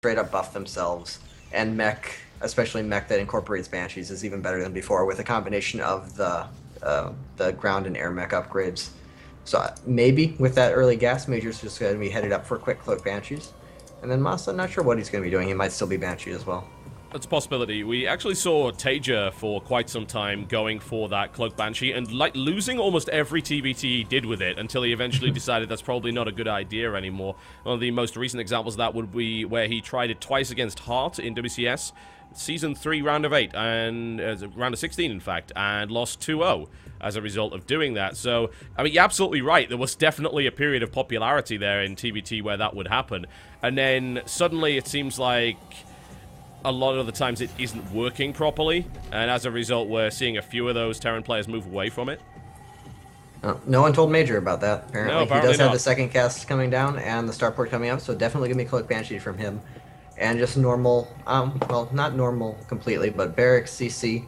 straight up buff themselves, and mech, especially mech that incorporates Banshees, is even better than before with a combination of the ground and air mech upgrades. So maybe with that early gas, Major's just going to be headed up for quick cloak Banshees. And then Masa, not sure what he's going to be doing. He might still be Banshee as well. That's a possibility. We actually saw Tager for quite some time going for that Cloak Banshee and like losing almost every TBT he did with it until he eventually decided that's probably not a good idea anymore. One of the most recent examples of that would be where he tried it twice against Hart in WCS, Season 3, Round of 8, and Round of 16, in fact, and lost 2-0 as a result of doing that. So, I mean, you're absolutely right. There was definitely a period of popularity there in TBT where that would happen. And then suddenly it seems like a lot of the times it isn't working properly, and as a result we're seeing a few of those Terran players move away from it. No one told Major about that, apparently. No, apparently he does have not. the second cast coming down and the starport coming up, so definitely going to be Cloak Banshee from him. And just normal, well, not normal completely, but Barracks CC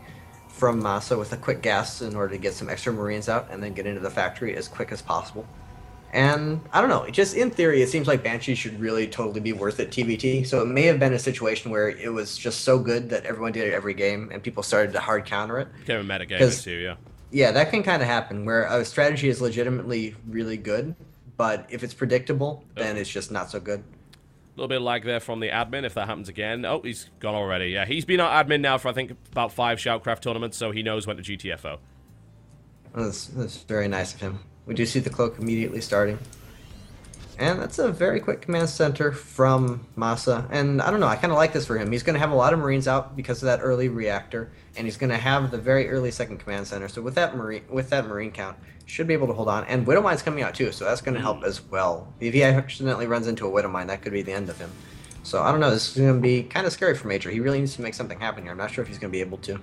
from Masa with a quick gas in order to get some extra Marines out and then get into the factory as quick as possible. And I don't know, just in theory, it seems like Banshee should really totally be worth it TBT. So it may have been a situation where it was just so good that everyone did it every game and people started to hard counter it. Became a meta game too, yeah. Yeah, that can kind of happen where a strategy is legitimately really good, but if it's predictable, then it's just not so good. A little bit of lag there from the admin if that happens again. Oh, he's gone already. Yeah, he's been our admin now for, I think, about 5 SHOUTcraft tournaments, so he knows when to GTFO. That's very nice of him. We do see the cloak immediately starting. And that's a very quick command center from Masa. And I don't know, I kind of like this for him. He's going to have a lot of Marines out because of that early reactor, and he's going to have the very early second command center. So with that Marine count, should be able to hold on. And Widowmine's coming out too, so that's going to help as well. If he accidentally runs into a Widowmine, that could be the end of him. So I don't know, this is going to be kind of scary for Major. He really needs to make something happen here. I'm not sure if he's going to be able to.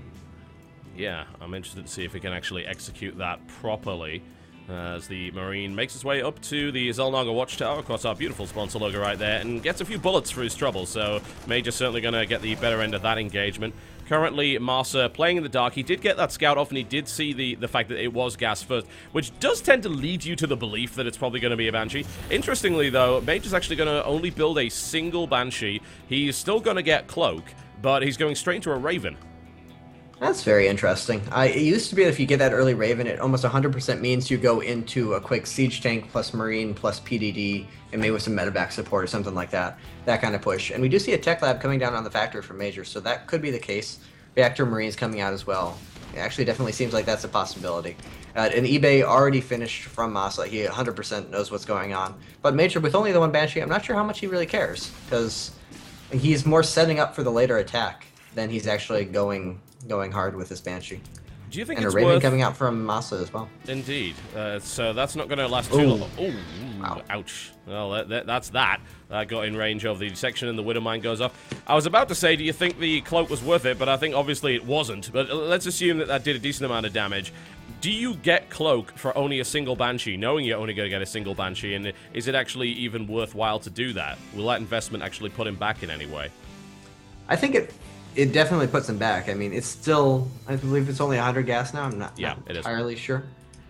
Yeah, I'm interested to see if he can actually execute that properly. As the Marine makes his way up to the Zelnaga Watchtower, of course our beautiful sponsor logo right there, and gets a few bullets for his trouble, so Major's certainly going to get the better end of that engagement. Currently, Masa playing in the dark. He did get that scout off, and he did see the fact that it was gas first, which does tend to lead you to the belief that it's probably going to be a Banshee. Interestingly, though, Major's actually going to only build a single Banshee. He's still going to get Cloak, but he's going straight into a Raven. That's very interesting. It used to be that if you get that early Raven, it almost 100% means you go into a quick Siege Tank plus Marine plus PDD, and maybe with some medevac support or something like that. That kind of push. And we do see a Tech Lab coming down on the factory for Major, so that could be the case. Reactor Marines coming out as well. It actually definitely seems like that's a possibility. And eBay already finished from Masa. He 100% knows what's going on. But Major, with only the one Banshee, I'm not sure how much he really cares, because he's more setting up for the later attack than he's actually going hard with this Banshee. Do you think and it's a Raven worth... coming out from Masa as well. Indeed. So that's not going to last too long. Oh, wow. Ouch. Well, that's that. That got in range of the section and the Widowmine goes off. I was about to say, do you think the cloak was worth it? But I think obviously it wasn't. But let's assume that that did a decent amount of damage. Do you get cloak for only a single Banshee, knowing you're only going to get a single Banshee? And is it actually even worthwhile to do that? Will that investment actually put him back in any way? I think it definitely puts him back. I mean, it's still, I believe it's only 100 gas now. I'm not entirely sure.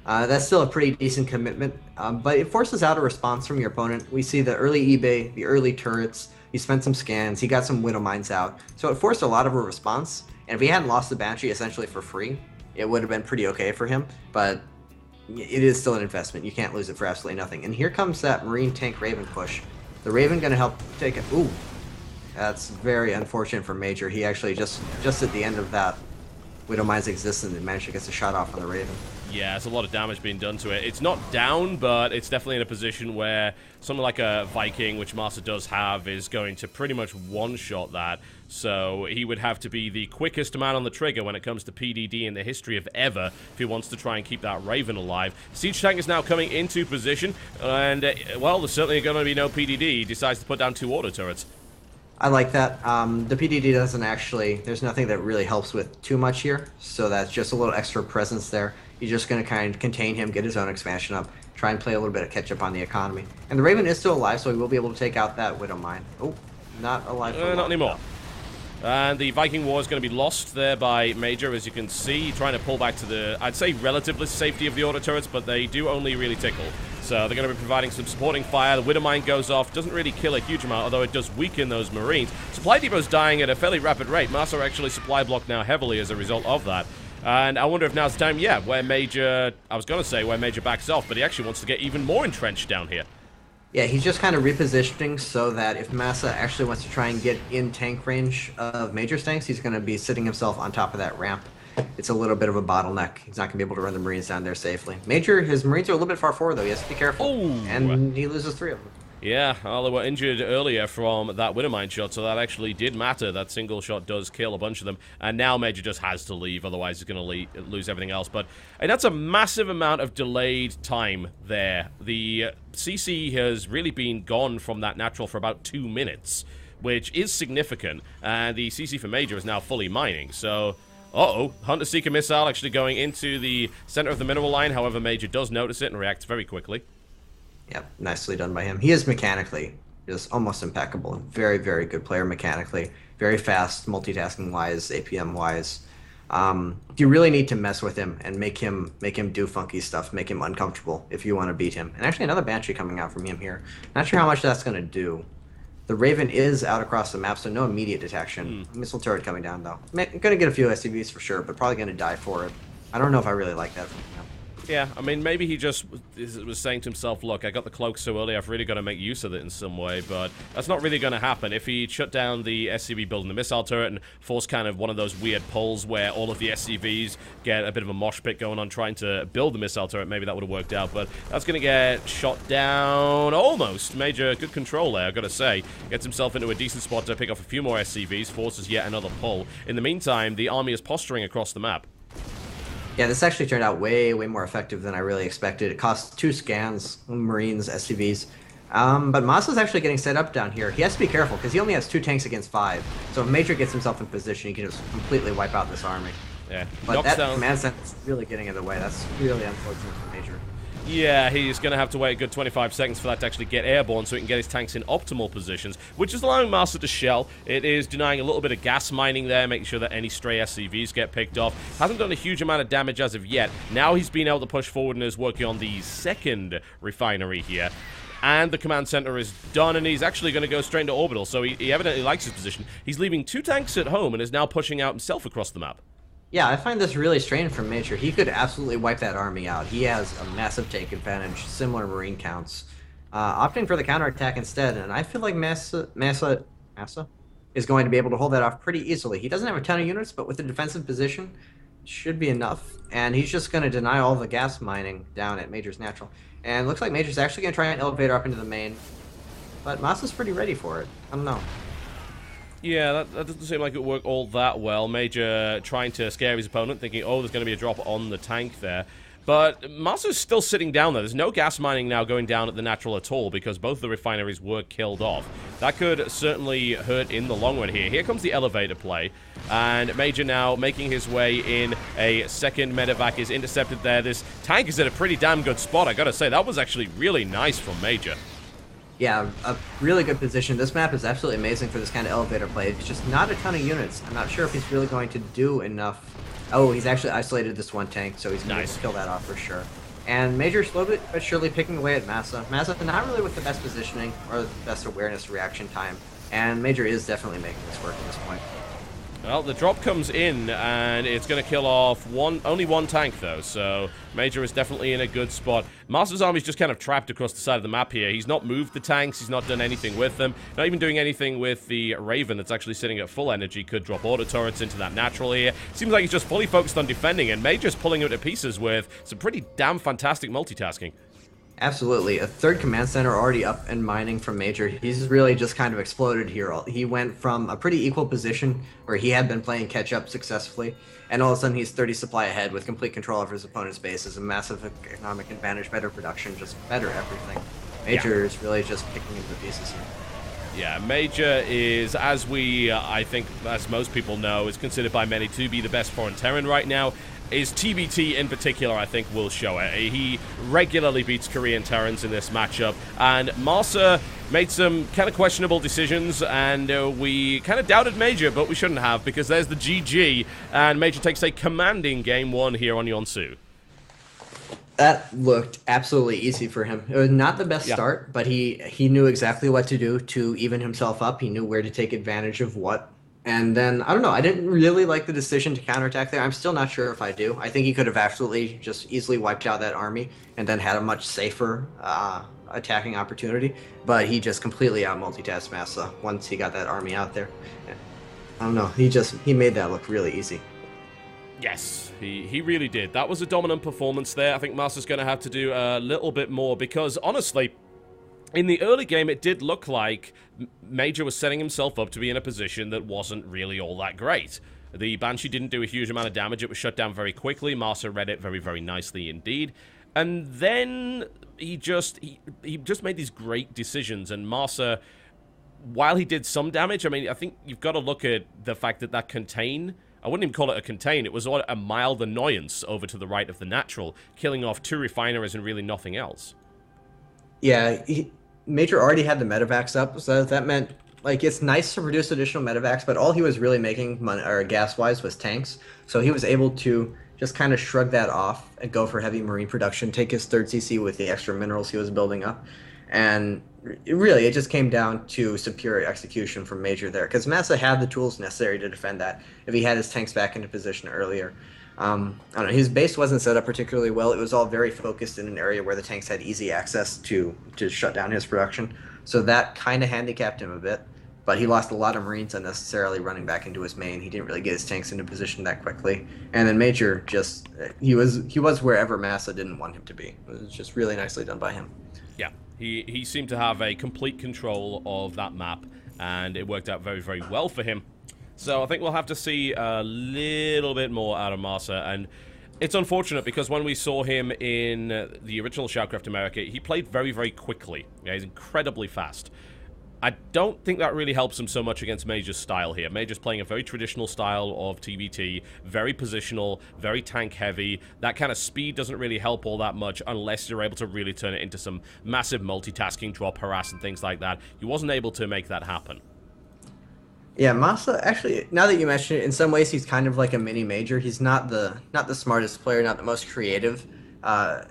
That's still a pretty decent commitment, but it forces out a response from your opponent. We see the early eBay, the early turrets. He spent some scans. He got some Widow Mines out. So it forced a lot of a response. And if he hadn't lost the Banshee essentially for free, it would have been pretty okay for him. But it is still an investment. You can't lose it for absolutely nothing. And here comes that Marine Tank Raven push. The Raven going to help take it. Ooh. That's very unfortunate for Major. He actually just at the end of that Widow Mine's existence and managed to get a shot off on the Raven. Yeah, there's a lot of damage being done to it. It's not down, but it's definitely in a position where something like a Viking, which Master does have, is going to pretty much one-shot that. So he would have to be the quickest man on the trigger when it comes to PDD in the history of ever if he wants to try and keep that Raven alive. Siege Tank is now coming into position, and, well, there's certainly going to be no PDD. He decides to put down 2 auto turrets. I like that. The PDD doesn't actually, there's nothing that really helps with too much here, so that's just a little extra presence there. You're just going to kind of contain him, get his own expansion up, try and play a little bit of catch-up on the economy. And the Raven is still alive, so he will be able to take out that Widow Mine. Oh, not alive for not anymore. And the Viking War is going to be lost there by Major, as you can see, trying to pull back to the, I'd say, relative safety of the auto turrets, but they do only really tickle. So they're going to be providing some supporting fire. The Widow Mine goes off. Doesn't really kill a huge amount, although it does weaken those Marines. Supply Depot's dying at a fairly rapid rate. Massa actually supply blocked now heavily as a result of that. And I wonder if now's the time, yeah, where Major... I was going to say where Major backs off, but he actually wants to get even more entrenched down here. Yeah, he's just kind of repositioning so that if Massa actually wants to try and get in tank range of Major's tanks, he's going to be sitting himself on top of that ramp. It's a little bit of a bottleneck. He's not going to be able to run the Marines down there safely. Major, his Marines are a little bit far forward, though. He has to be careful. Oh. And he loses 3 of them. Yeah, well, they were injured earlier from that Widowmine shot, so that actually did matter. That single shot does kill a bunch of them, and now Major just has to leave, otherwise he's going to lose everything else. But and that's a massive amount of delayed time there. The CC has really been gone from that natural for about 2 minutes, which is significant, and the CC for Major is now fully mining, so... Uh-oh, Hunter-Seeker missile actually going into the center of the mineral line. However, Major does notice it and reacts very quickly. Yep, nicely done by him. He is mechanically just almost impeccable. Very, very good player mechanically. Very fast, multitasking-wise, APM-wise. You really need to mess with him and make him do funky stuff, make him uncomfortable if you want to beat him. And actually another Banshee coming out from him here. Not sure how much that's going to do. The Raven is out across the map, so no immediate detection. Missile turret coming down, though. Going to get a few SCVs for sure, but probably going to die for it. I don't know if I really like that from him. Yeah, I mean, maybe he just was saying to himself, look, I got the cloak so early, I've really got to make use of it in some way, but that's not really going to happen. If he shut down the SCV building the missile turret and forced kind of one of those weird pulls where all of the SCVs get a bit of a mosh pit going on trying to build the missile turret, maybe that would have worked out, but that's going to get shot down almost. Major good control there, I've got to say. Gets himself into a decent spot to pick off a few more SCVs, forces yet another pull. In the meantime, the army is posturing across the map. Yeah, this actually turned out way, way more effective than I really expected. It cost 2 scans, Marines, SCVs. But Massa's actually getting set up down here. He has to be careful, because he only has 2 tanks against 5. So if Major gets himself in position, he can just completely wipe out this army. Yeah. But that command center is really getting in the way. That's really unfortunate for Major. Yeah, he's going to have to wait a good 25 seconds for that to actually get airborne so he can get his tanks in optimal positions, which is allowing Massa to shell. It is denying a little bit of gas mining there, making sure that any stray SCVs get picked off. Hasn't done a huge amount of damage as of yet. Now he's been able to push forward and is working on the second refinery here. And the command center is done, and he's actually going to go straight into orbital, so he evidently likes his position. He's leaving 2 tanks at home and is now pushing out himself across the map. Yeah, I find this really strange from Major. He could absolutely wipe that army out. He has a massive take advantage, similar Marine counts. Opting for the counterattack instead, and I feel like Massa is going to be able to hold that off pretty easily. He doesn't have a ton of units, but with the defensive position, should be enough. And he's just going to deny all the gas mining down at Major's natural. And it looks like Major's actually going to try and elevate up into the main. But Massa's pretty ready for it. I don't know. Yeah, that doesn't seem like it worked all that well. Major trying to scare his opponent, thinking, oh, there's going to be a drop on the tank there. But Massa's still sitting down there. There's no gas mining now going down at the natural at all because both the refineries were killed off. That could certainly hurt in the long run here. Here comes the elevator play. And Major now making his way in. A second medevac is intercepted there. This tank is in a pretty damn good spot, I gotta say. That was actually really nice from Major. Yeah, a really good position. This map is absolutely amazing for this kind of elevator play. It's just not a ton of units. I'm not sure if he's really going to do enough. Oh, he's actually isolated this 1 tank, so he's going to kill that off for sure. And Major slowly but surely picking away at Massa. Massa not really with the best positioning or the best awareness reaction time. And Major is definitely making this work at this point. Well, the drop comes in, and it's going to kill off only 1 tank, though, so Major is definitely in a good spot. Massa's army's just kind of trapped across the side of the map here. He's not moved the tanks, he's not done anything with them, not even doing anything with the Raven that's actually sitting at full energy. Could drop auto turrets into that natural here. Seems like he's just fully focused on defending, and Major's pulling him to pieces with some pretty damn fantastic multitasking. Absolutely. A 3rd command center already up and mining from Major. He's really just kind of exploded here. He went from a pretty equal position where he had been playing catch-up successfully, and all of a sudden he's 30 supply ahead with complete control of his opponent's bases, a massive economic advantage, better production, just better everything. Major is really just picking into the pieces here. Yeah, Major is, as I think, as most people know, is considered by many to be the best foreign Terran right now. His TBT in particular, I think, will show it. He regularly beats Korean Terrans in this matchup, and Massa made some kind of questionable decisions, and we kind of doubted Major, but we shouldn't have, because there's the GG, and Major takes a commanding game 1 here on Yonsu. That looked absolutely easy for him. It was not the best start, but he knew exactly what to do to even himself up. He knew where to take advantage of what. And then, I don't know, I didn't really like the decision to counterattack there. I'm still not sure if I do. I think he could have absolutely just easily wiped out that army and then had a much safer attacking opportunity. But he just completely out-multitasked Massa once he got that army out there. I don't know, he made that look really easy. Yes, he really did. That was a dominant performance there. I think Massa's going to have to do a little bit more because, honestly, in the early game, it did look like Major was setting himself up to be in a position that wasn't really all that great. The Banshee didn't do a huge amount of damage. It was shut down very quickly. Massa read it very, very nicely indeed. And then he just made these great decisions. And Massa, while he did some damage, I mean, I think you've got to look at the fact that that contain... I wouldn't even call it a contain. It was a mild annoyance over to the right of the natural, killing off 2 refineries and really nothing else. Yeah, Major already had the medevacs up, so that meant, like, it's nice to produce additional medevacs, but all he was really making gas-wise was tanks, so he was able to just kind of shrug that off and go for heavy marine production, take his 3rd CC with the extra minerals he was building up, and it just came down to superior execution from Major there, because Massa had the tools necessary to defend that if he had his tanks back into position earlier. I don't know, his base wasn't set up particularly well. It was all very focused in an area where the tanks had easy access to shut down his production. So that kind of handicapped him a bit. But he lost a lot of Marines unnecessarily running back into his main. He didn't really get his tanks into position that quickly. And then Major just, he was wherever Massa didn't want him to be. It was just really nicely done by him. Yeah, he seemed to have a complete control of that map, and it worked out very, very well for him. So I think we'll have to see a little bit more out of Massa, and it's unfortunate because when we saw him in the original SHOUTcraft America, he played very, very quickly. Yeah, he's incredibly fast. I don't think that really helps him so much against Major's style here. Major's playing a very traditional style of TBT, very positional, very tank-heavy. That kind of speed doesn't really help all that much unless you're able to really turn it into some massive multitasking, drop, harass, and things like that. He wasn't able to make that happen. Yeah, Massa, actually, now that you mention it, in some ways he's kind of like a mini Major. He's not the smartest player, not the most creative.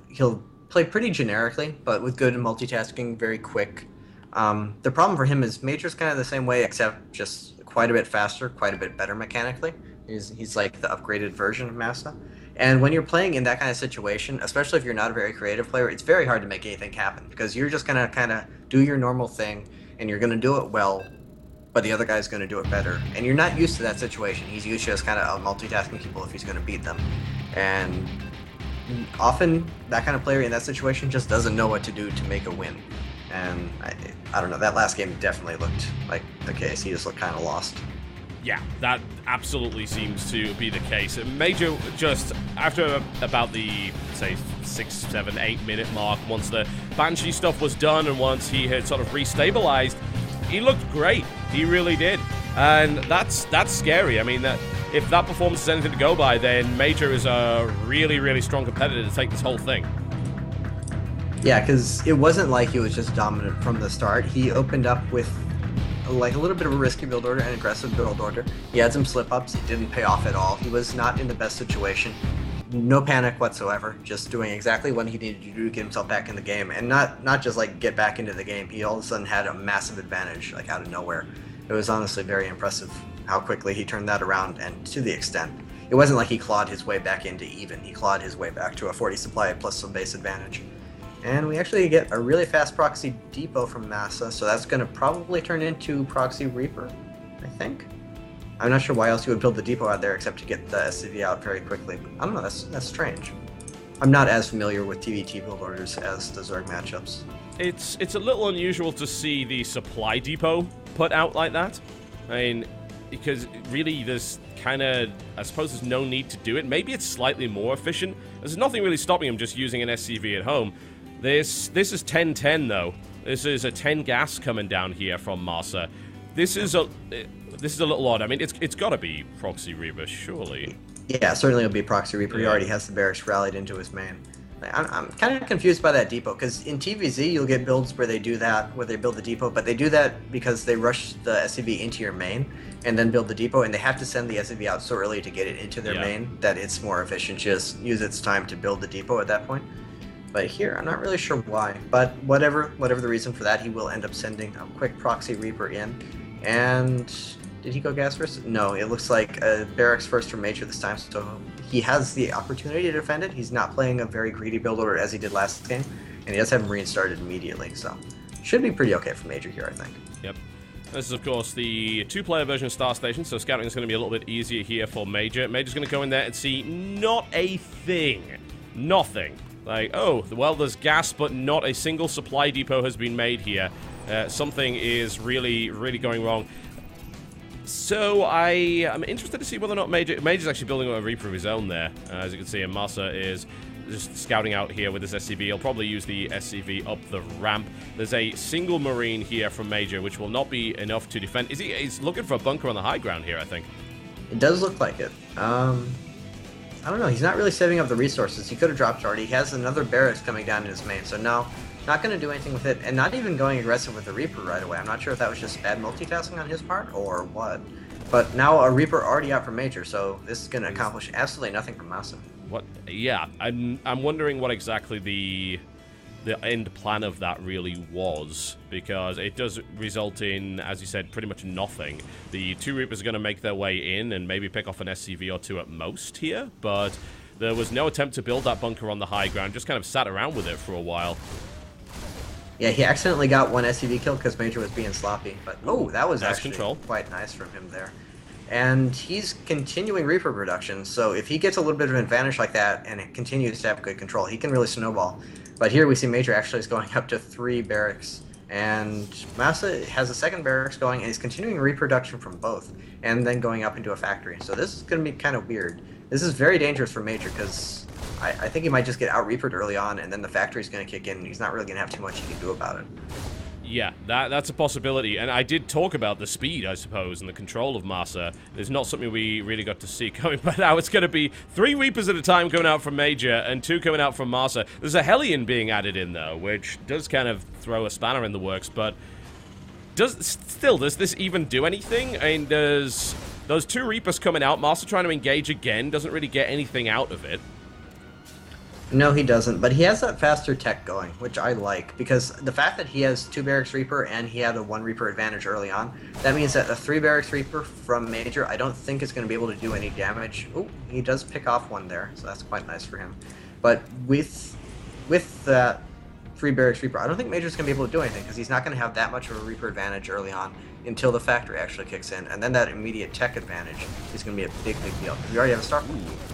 He'll play pretty generically, but with good multitasking, very quick. The problem for him is Major's kind of the same way, except just quite a bit faster, quite a bit better mechanically. He's like the upgraded version of Massa. And when you're playing in that kind of situation, especially if you're not a very creative player, it's very hard to make anything happen because you're just going to kind of do your normal thing, and you're going to do it well, but the other guy's going to do it better. And you're not used to that situation. He's used to just kind of multitasking people if he's going to beat them. And often, that kind of player in that situation just doesn't know what to do to make a win. And I don't know, that last game definitely looked like the case. He just looked kind of lost. Yeah, that absolutely seems to be the case. Major just, after about the, say, 6, 7, 8 minute mark, once the Banshee stuff was done and once he had sort of restabilized, he looked great. He really did. And that's scary. I mean, if that performance is anything to go by, then Major is a really, really strong competitor to take this whole thing. Yeah, because it wasn't like he was just dominant from the start. He opened up with like a little bit of a risky build order and aggressive build order. He had some slip-ups. It didn't pay off at all. He was not in the best situation. No panic whatsoever. Just doing exactly what he needed to do to get himself back in the game. And not just like get back into the game. He all of a sudden had a massive advantage, like out of nowhere. It was honestly very impressive how quickly he turned that around, and to the extent. It wasn't like he clawed his way back into even. He clawed his way back to a 40 supply plus some base advantage. And we actually get a really fast proxy depot from Massa, so that's going to probably turn into proxy Reaper, I think. I'm not sure why else you would build the depot out there except to get the SCV out very quickly. But I don't know, that's strange. I'm not as familiar with TVT build orders as the Zerg matchups. It's a little unusual to see the supply depot put out like that. I mean, because really there's kind of, I suppose there's no need to do it. Maybe it's slightly more efficient. There's nothing really stopping him just using an SCV at home. This is 10-10 though. This is a 10 gas coming down here from Massa. This is a little odd. I mean, it's got to be Proxy Reaper, surely. Yeah, certainly it'll be Proxy Reaper. He already has the barracks rallied into his main. I'm kind of confused by that depot, because in TVZ you'll get builds where they do that, where they build the depot, but they do that because they rush the SCV into your main and then build the depot, and they have to send the SCV out so early to get it into their main that it's more efficient. Just use its time to build the depot at that point. But here, I'm not really sure why. But whatever the reason for that, he will end up sending a quick proxy Reaper in. And did he go gas first? No, it looks like a barracks first from Major this time, so he has the opportunity to defend it. He's not playing a very greedy build order as he did last game, and he does have Marine started immediately, so should be pretty okay for Major here, I think. Yep. This is, of course, the two-player version of Star Station, so scouting is going to be a little bit easier here for Major. Major's going to go in there and see not a thing. Nothing. Like, oh, well, there's gas, but not a single supply depot has been made here. Something is really, really going wrong. So I am interested to see whether or not Major's actually building a Reaper of his own there. As you can see, and Masa is just scouting out here with his SCV. He'll probably use the SCV up the ramp. There's a single Marine here from Major, which will not be enough to defend. He's looking for a bunker on the high ground here, I think. It does look like it. I don't know. He's not really saving up the resources. He could have dropped already. He has another barracks coming down in his main, so no. Not going to do anything with it, and not even going aggressive with the Reaper right away. I'm not sure if that was just bad multitasking on his part, or what. But now a Reaper already out from Major, so this is going to accomplish absolutely nothing for Masa. What? Yeah, I'm wondering what exactly the end plan of that really was, because it does result in, as you said, pretty much nothing. The two Reapers are going to make their way in and maybe pick off an SCV or two at most here, but there was no attempt to build that bunker on the high ground, just kind of sat around with it for a while. Yeah, he accidentally got one SCV kill because Major was being sloppy, but oh, that was actually control. Quite nice from him there. And he's continuing Reaper production, so if he gets a little bit of an advantage like that and it continues to have good control, he can really snowball. But here we see Major actually is going up to 3 barracks, and Masa has a second barracks going, and he's continuing reproduction from both, and then going up into a factory. So this is going to be kind of weird. This is very dangerous for Major, because I think he might just get out-reapered early on, and then the factory's going to kick in, and he's not really going to have too much he can do about it. Yeah, that's a possibility, and I did talk about the speed, I suppose, and the control of Masa. It's not something we really got to see coming, but now it's going to be 3 Reapers at a time coming out from Major, and 2 coming out from Masa. There's a Hellion being added in, though, which does kind of throw a spanner in the works, but does this even do anything? I mean, there's those 2 Reapers coming out, Masa trying to engage again, doesn't really get anything out of it. No, he doesn't, but he has that faster tech going, which I like, because the fact that he has 2 Barracks Reaper and he had a 1 Reaper advantage early on, that means that a 3 Barracks Reaper from Major, I don't think is going to be able to do any damage. Oh, he does pick off 1 there, so that's quite nice for him. But with that 3 Barracks Reaper, I don't think Major's going to be able to do anything, because he's not going to have that much of a Reaper advantage early on until the factory actually kicks in, and then that immediate tech advantage is going to be a big deal. We already have a start.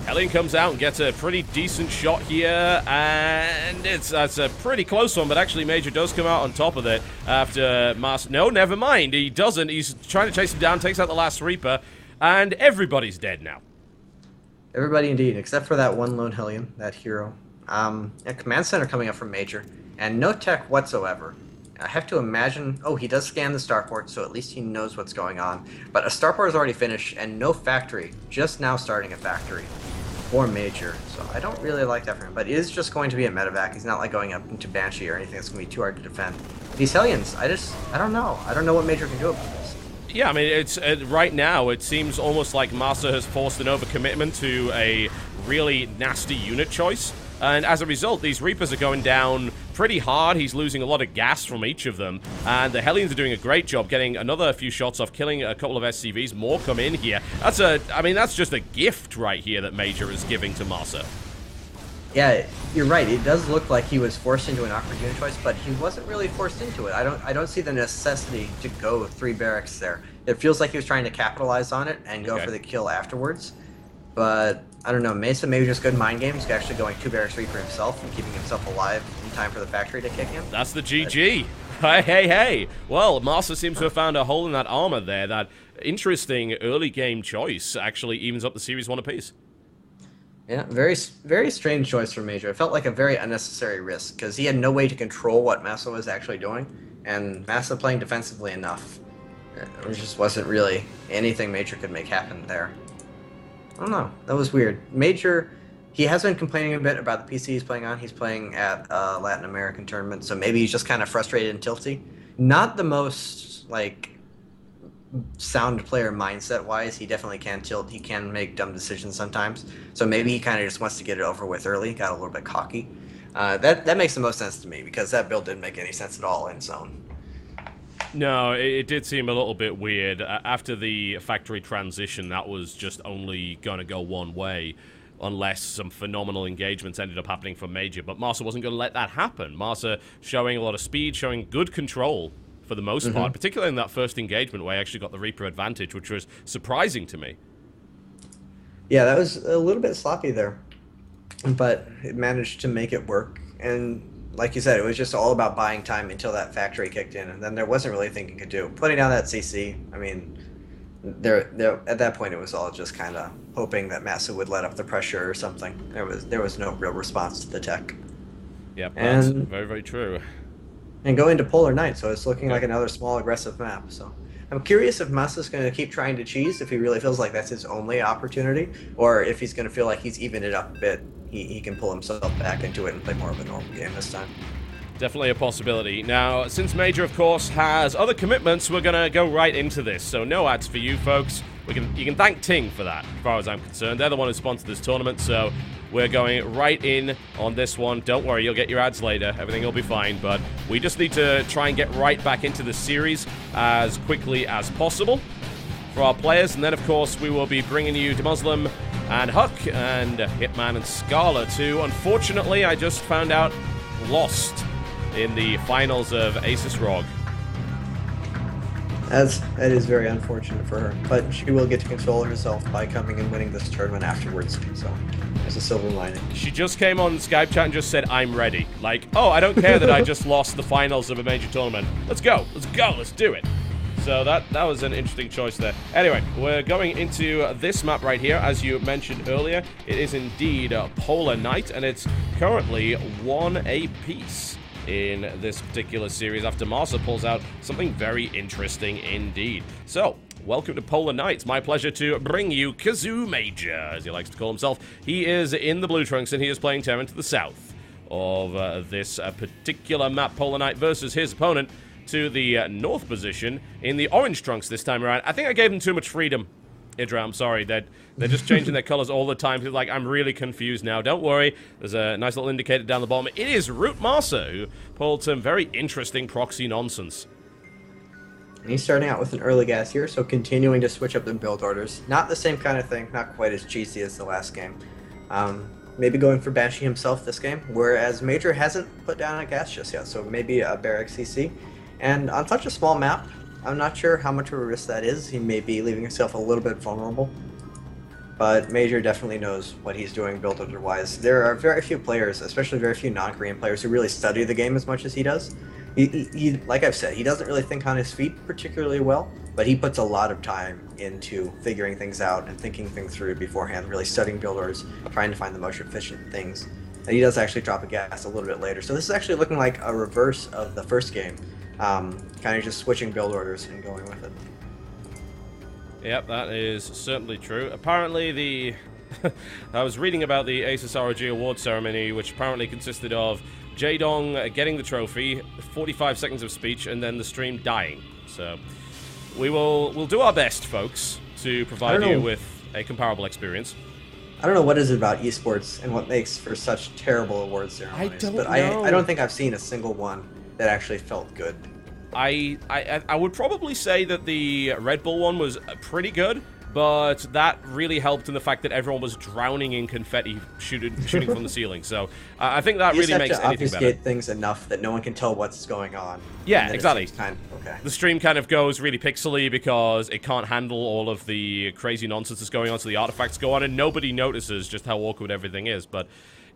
Hellion comes out and gets a pretty decent shot here, and that's a pretty close one, but actually Major does come out on top of it after Masa. No, never mind, he doesn't. He's trying to chase him down, takes out the last Reaper, and everybody's dead now. Everybody indeed, except for that one lone Hellion, that hero. A command center coming up from Major, and no tech whatsoever. I have to imagine... Oh, he does scan the starport, so at least he knows what's going on. But a starport is already finished, and no factory. Just now starting a factory for Major. So I don't really like that for him. But it is just going to be a medevac. He's not like going up into Banshee or anything that's going to be too hard to defend. These Hellions, I don't know. I don't know what Major can do about this. Yeah, I mean, it's right now, it seems almost like Masa has forced an overcommitment to a really nasty unit choice. And as a result, these Reapers are going down pretty hard. He's losing a lot of gas from each of them. And the Hellions are doing a great job getting another few shots off, killing a couple of SCVs. More come in here. That's just a gift right here that Major is giving to Masa. Yeah, you're right. It does look like he was forced into an awkward unit choice, but he wasn't really forced into it. I don't see the necessity to go 3 barracks there. It feels like he was trying to capitalize on it and go for the kill afterwards. But I don't know, Mesa maybe just good mind games, actually going 2 barracks Reaper himself and keeping himself alive in time for the factory to kick in. That's the GG. Hey. Well, Masa seems to have found a hole in that armor there. That interesting early game choice actually evens up the series 1 apiece. Yeah, very strange choice for Major. It felt like a very unnecessary risk, because he had no way to control what Masa was actually doing, and Masa playing defensively enough. There just wasn't really anything Major could make happen there. I don't know. That was weird. Major, he has been complaining a bit about the PC he's playing on. He's playing at a Latin American tournament, so maybe he's just kind of frustrated and tilty. Not the most, sound player mindset-wise. He definitely can tilt. He can make dumb decisions sometimes. So maybe he kind of just wants to get it over with early. Got a little bit cocky. That makes the most sense to me, because that build didn't make any sense at all in Zone. No, it did seem a little bit weird. After the factory transition, that was just only going to go one way, unless some phenomenal engagements ended up happening from Major. But Marsa wasn't going to let that happen. Marsa showing a lot of speed, showing good control for the most part, particularly in that first engagement where I actually got the Reaper advantage, which was surprising to me. Yeah, that was a little bit sloppy there, but it managed to make it work. And like you said, it was just all about buying time until that factory kicked in, and then there wasn't really anything you could do. Putting down that CC, I mean, there at that point it was all just kind of hoping that Massa would let up the pressure or something. There was no real response to the tech. Yep, that's very, very true. And going to Polar Night, so it's looking like another small aggressive map. So I'm curious if Massa's going to keep trying to cheese, if he really feels like that's his only opportunity, or if he's going to feel like he's evened it up a bit. He can pull himself back into it and play more of a normal game this time. Definitely a possibility. Now, since Major, of course, has other commitments, we're going to go right into this. So no ads for you folks. You can thank Ting for that, as far as I'm concerned. They're the one who sponsored this tournament, so we're going right in on this one. Don't worry, you'll get your ads later. Everything will be fine, but we just need to try and get right back into the series as quickly as possible for our players. And then, of course, we will be bringing you Muslim and Huck and Hitman and Scala too. Unfortunately, I just found out lost in the finals of Asus ROG. That is very unfortunate for her, but she will get to console herself by coming and winning this tournament afterwards, so there's a silver lining. She just came on Skype chat and just said, I'm ready. Like, oh, I don't care that I just lost the finals of a major tournament. Let's go, let's do it. So that was an interesting choice there. Anyway, we're going into this map right here. As you mentioned earlier, it is indeed Polar Night, and it's currently 1 apiece in this particular series after Marsa pulls out something very interesting indeed. So, welcome to Polar Night. It's my pleasure to bring you Kazoo Major, as he likes to call himself. He is in the blue trunks, and he is playing Terran to the south of this particular map, Polar Night, versus his opponent to the north position in the orange trunks this time around. I think I gave him too much freedom, Idra. I'm sorry. They're just changing their colors all the time. Like, I'm really confused now. Don't worry. There's a nice little indicator down the bottom. It is Root Marsa, who pulled some very interesting proxy nonsense. And he's starting out with an early gas here, so continuing to switch up the build orders. Not the same kind of thing. Not quite as cheesy as the last game. Maybe going for Banshee himself this game, whereas Major hasn't put down a gas just yet, so maybe a Barrack CC. And on such a small map, I'm not sure how much of a risk that is. He may be leaving himself a little bit vulnerable. But Major definitely knows what he's doing build order-wise. There are very few players, especially very few non-Korean players, who really study the game as much as he does. He, like I've said, he doesn't really think on his feet particularly well, but he puts a lot of time into figuring things out and thinking things through beforehand, really studying build orders, trying to find the most efficient things. And he does actually drop a gas a little bit later. So this is actually looking like a reverse of the first game. Kind of just switching build orders and going with it. Yep, that is certainly true. Apparently I was reading about the Asus ROG award ceremony, which apparently consisted of Jaedong getting the trophy, 45 seconds of speech, and then the stream dying. So we'll do our best, folks, to provide you with a comparable experience. I don't know what is it about esports and what makes for such terrible award ceremonies, I don't think I've seen a single one that actually felt good. I would probably say that the Red Bull one was pretty good, but that really helped in the fact that everyone was drowning in confetti shooting from the ceiling. So I think that really makes anything better. You just have to obfuscate things enough that no one can tell what's going on. Yeah, exactly. Okay. The stream kind of goes really pixely because it can't handle all of the crazy nonsense that's going on, so the artifacts go on, and nobody notices just how awkward everything is. But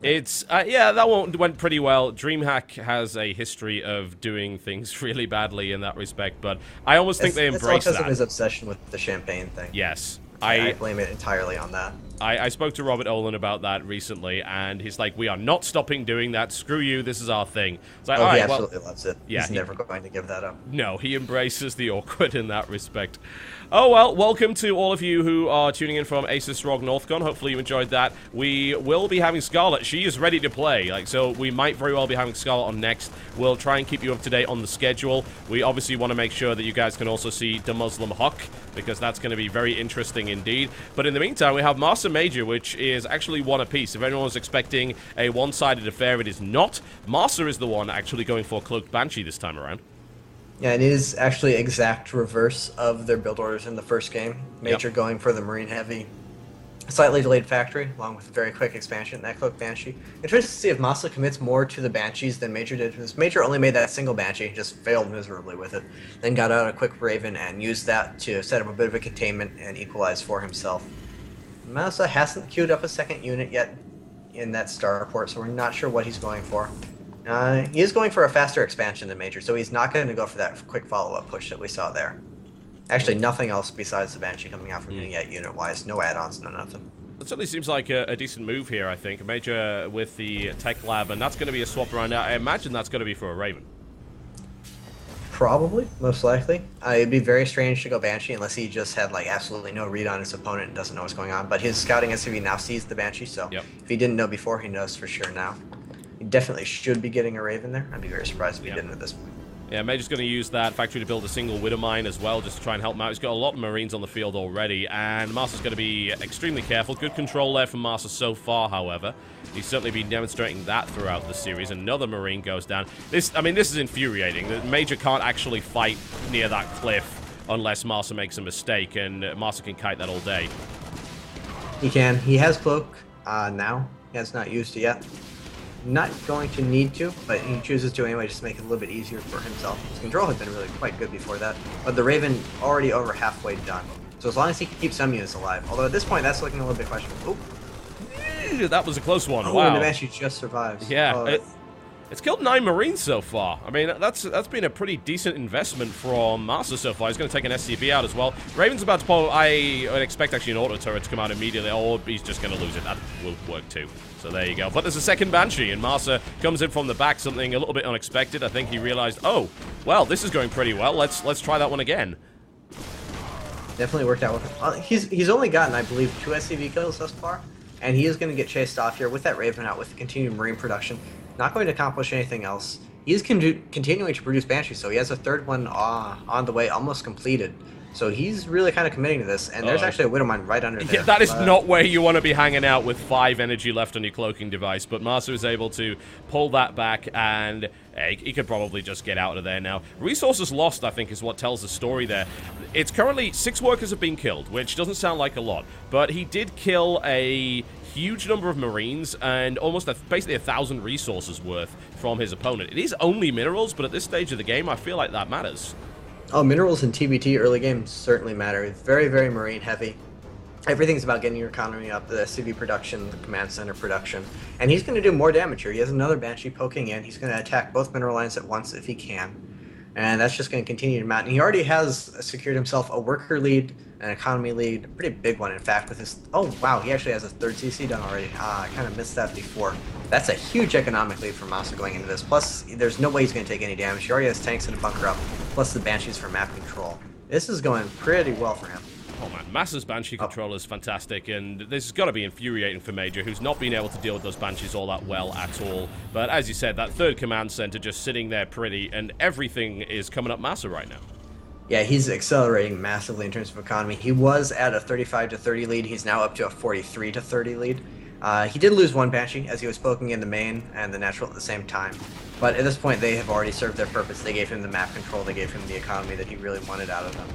it's, yeah, that one went pretty well. DreamHack has a history of doing things really badly in that respect, but I almost think they embrace that. It's all because of his obsession with the champagne thing. Yes. I blame it entirely on that. I spoke to Robert Olin about that recently, and he's like, we are not stopping doing that. Screw you, this is our thing. It's like, he absolutely loves it. Yeah, he's never going to give that up. No, he embraces the awkward in that respect. Oh, well, welcome to all of you who are tuning in from Asus ROG NorthCon. Hopefully you enjoyed that. We will be having Scarlet. She is ready to play. So we might very well be having Scarlet on next. We'll try and keep you up to date on the schedule. We obviously want to make sure that you guys can also see the Muslim Huck, because that's going to be very interesting indeed. But in the meantime, we have Marsa Masa Major, which is actually one apiece. If anyone was expecting a one-sided affair, it is not. Masa is the one actually going for Cloaked Banshee this time around. Yeah, it is actually exact reverse of their build orders in the first game. Major going for the Marine Heavy, slightly delayed factory, along with a very quick expansion, that Cloaked Banshee. Interesting to see if Masa commits more to the Banshees than Major did, because Major only made that single Banshee, just failed miserably with it. Then got out a quick Raven and used that to set up a bit of a containment and equalize for himself. Masa hasn't queued up a second unit yet in that starport, so we're not sure what he's going for. He is going for a faster expansion than Major, so he's not going to go for that quick follow-up push that we saw there. Actually, nothing else besides the Banshee coming out from him yet unit-wise. No add-ons, no nothing. It certainly seems like a decent move here, I think. Major with the Tech Lab, and that's going to be a swap around. I imagine that's going to be for a Raven. Probably, most likely. It'd be very strange to go Banshee unless he just had like absolutely no read on his opponent and doesn't know what's going on. But his scouting SCV now sees the Banshee, so if he didn't know before, he knows for sure now. He definitely should be getting a Raven there. I'd be very surprised if he didn't at this point. Yeah, Major's going to use that factory to build a single Widow Mine as well, just to try and help him out. He's got a lot of Marines on the field already, and Masa's going to be extremely careful. Good control there from Masa so far, however. He's certainly been demonstrating that throughout the series. Another Marine goes down. This is infuriating. The Major can't actually fight near that cliff unless Masa makes a mistake, and Masa can kite that all day. He can. He has Cloak now. He has not used it yet. Not going to need to, but he chooses to anyway, just to make it a little bit easier for himself. His control had been really quite good before that, but the Raven already over halfway done. So as long as he can keep some units alive, although at this point that's looking a little bit questionable. Oop. That was a close one. Oh, wow. And the Banshee just survives. Yeah. It's killed 9 Marines so far. I mean, that's been a pretty decent investment from Masa so far. He's going to take an SCV out as well. Raven's about to pull. I would expect actually an auto turret to come out immediately, or he's just going to lose it. That will work too. So there you go. But there's a second Banshee, and Masa comes in from the back, something a little bit unexpected. I think he realized, oh, well, this is going pretty well. Let's try that one again. Definitely worked out with it. He's only gotten, I believe, 2 SCV kills thus far, and he is going to get chased off here with that Raven out with the continued Marine production. Not going to accomplish anything else. He's continuing to produce Banshees, so he has a third one on the way, almost completed. So he's really kind of committing to this, and there's actually a Widow Mine right under there. Yeah, that is not where you want to be hanging out with 5 energy left on your cloaking device, but Masa is able to pull that back, and he could probably just get out of there now. Resources lost, I think, is what tells the story there. It's currently 6 workers have been killed, which doesn't sound like a lot, but he did kill a huge number of Marines and almost basically 1,000 resources worth from his opponent. It is only minerals, but at this stage of the game, I feel like that matters. Oh, minerals in TBT early game certainly matter. It's very, very Marine heavy. Everything's about getting your economy up, the SCV production, the command center production. And he's going to do more damage here. He has another Banshee poking in. He's going to attack both mineral lines at once if he can. And that's just going to continue to mount. And he already has secured himself a worker lead, an economy lead, a pretty big one, in fact, with his... Oh, wow, he actually has a 3rd CC done already. I kind of missed that before. That's a huge economic lead for Masa going into this. Plus, there's no way he's going to take any damage. He already has tanks and a bunker up, plus the Banshees for map control. This is going pretty well for him. Oh man, Masa's Banshee control is fantastic, and this has got to be infuriating for Major, who's not been able to deal with those Banshees all that well at all. But as you said, that 3rd command center just sitting there pretty, and everything is coming up Masa right now. Yeah, he's accelerating massively in terms of economy. He was at a 35 to 30 lead. He's now up to a 43 to 30 lead. He did lose 1 Banshee as he was poking in the main and the natural at the same time. But at this point, they have already served their purpose. They gave him the map control. They gave him the economy that he really wanted out of them.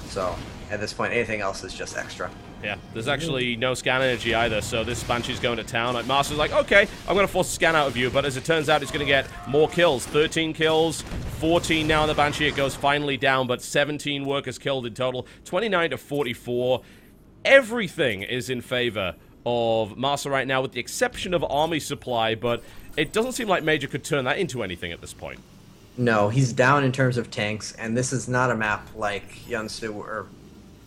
So at this point, anything else is just extra. Yeah, there's actually no scan energy either, so this Banshee's going to town. Like, Master's like, okay, I'm going to force a scan out of you, but as it turns out, he's going to get more kills. 13 kills, 14 now in the Banshee. It goes finally down, but 17 workers killed in total, 29 to 44. Everything is in favor of Masa right now, with the exception of army supply, but it doesn't seem like Major could turn that into anything at this point. No, he's down in terms of tanks, and this is not a map like Yunsu, or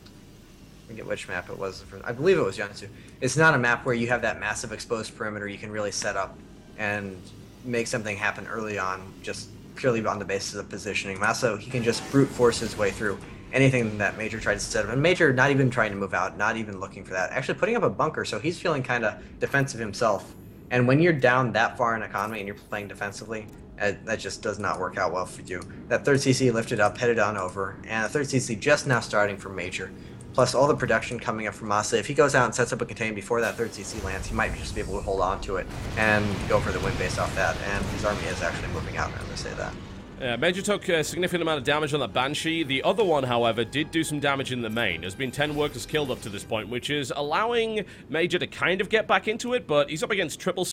I forget which map it was. I believe it was Yunsu. It's not a map where you have that massive exposed perimeter you can really set up and make something happen early on, just purely on the basis of positioning. Masa, he can just brute force his way through anything that Major tried to set up. And Major not even trying to move out, not even looking for that. Actually putting up a bunker, so he's feeling kind of defensive himself. And when you're down that far in economy and you're playing defensively, that just does not work out well for you. That 3rd CC lifted up, headed on over, and a 3rd CC just now starting for Major. plus all the production coming up from Asa. If he goes out and sets up a contain before that 3rd CC lands, he might just be able to hold on to it and go for the win based off that. And his army is actually moving out, I'm going to say that. Major took a significant amount of damage on that Banshee. The other one, however, did do some damage in the main. There's been 10 workers killed up to this point, which is allowing Major to kind of get back into it, but he's up against triple